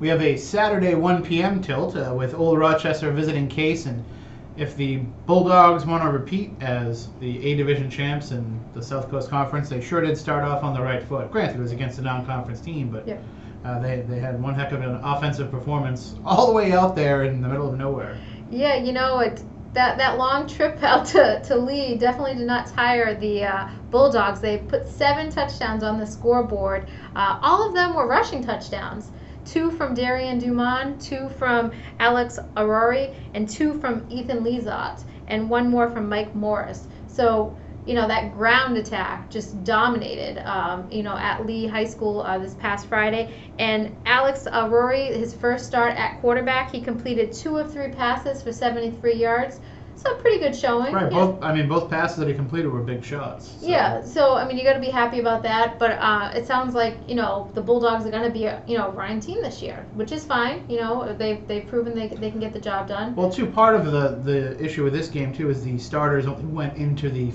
We have a Saturday 1 p.m. tilt with Old Rochester visiting Case, and if the Bulldogs want to repeat as the A Division champs in the SouthCoast Conference, they sure did start off on the right foot. Granted, it was against a non-conference team, but they had one heck of an offensive performance all the way out there in the middle of nowhere. Yeah, that long trip out to Lee definitely did not tire the Bulldogs. They put 7 touchdowns on the scoreboard. All of them were rushing touchdowns. 2 from Darian Dumont, 2 from Alex Arori, and 2 from Ethan Lezot, and 1 more from Mike Morris. So, that ground attack just dominated, at Lee High School this past Friday. And Alex Arori, his first start at quarterback, he completed 2 of 3 passes for 73 yards. So pretty good showing. Right. Both passes that he completed were big shots. So. Yeah. So you got to be happy about that. But it sounds like the Bulldogs are going to be a running team this year, which is fine. They've proven they can get the job done. Well, too, part of the issue with this game too is the starters only went into the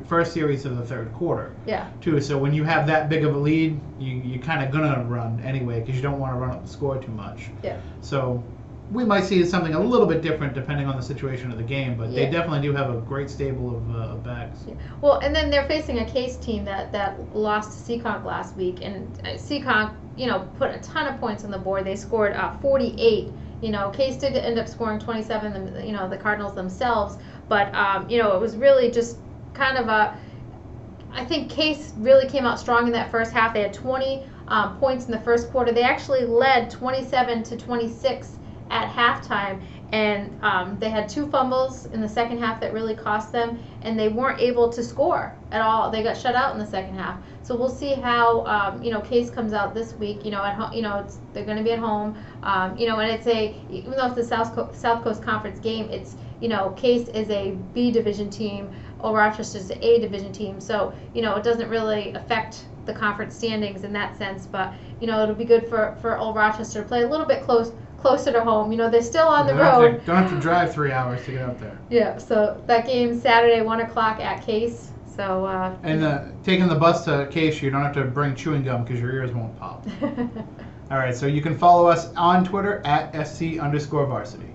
first series of the third quarter. Yeah. Too. So when you have that big of a lead, you kind of gonna run anyway because you don't want to run up the score too much. Yeah. So. We might see something a little bit different depending on the situation of the game, but they definitely do have a great stable of backs. Yeah. Well, and then they're facing a Case team that lost to Seekonk last week, and Seekonk, put a ton of points on the board. They scored 48. Case did end up scoring 27. The Cardinals themselves, but it was really just kind of I think Case really came out strong in that first half. They had 20 points in the first quarter. They actually led 27-26. At halftime, and they had 2 fumbles in the second half that really cost them, and they weren't able to score at all. They got shut out in the second half. So we'll see how Case comes out this week. At home, they're going to be at home. And it's even though it's the South Coast Conference game, it's Case is a B Division team. Old Rochester is an A Division team. So it doesn't really affect the conference standings in that sense. But it'll be good for Old Rochester to play a little bit closer to home. They're still on the road. Don't have to drive 3 hours to get out there. Yeah, so that game Saturday, 1 o'clock at Case. So. And taking the bus to Case, you don't have to bring chewing gum because your ears won't pop. All right, so you can follow us on Twitter at @SC_varsity.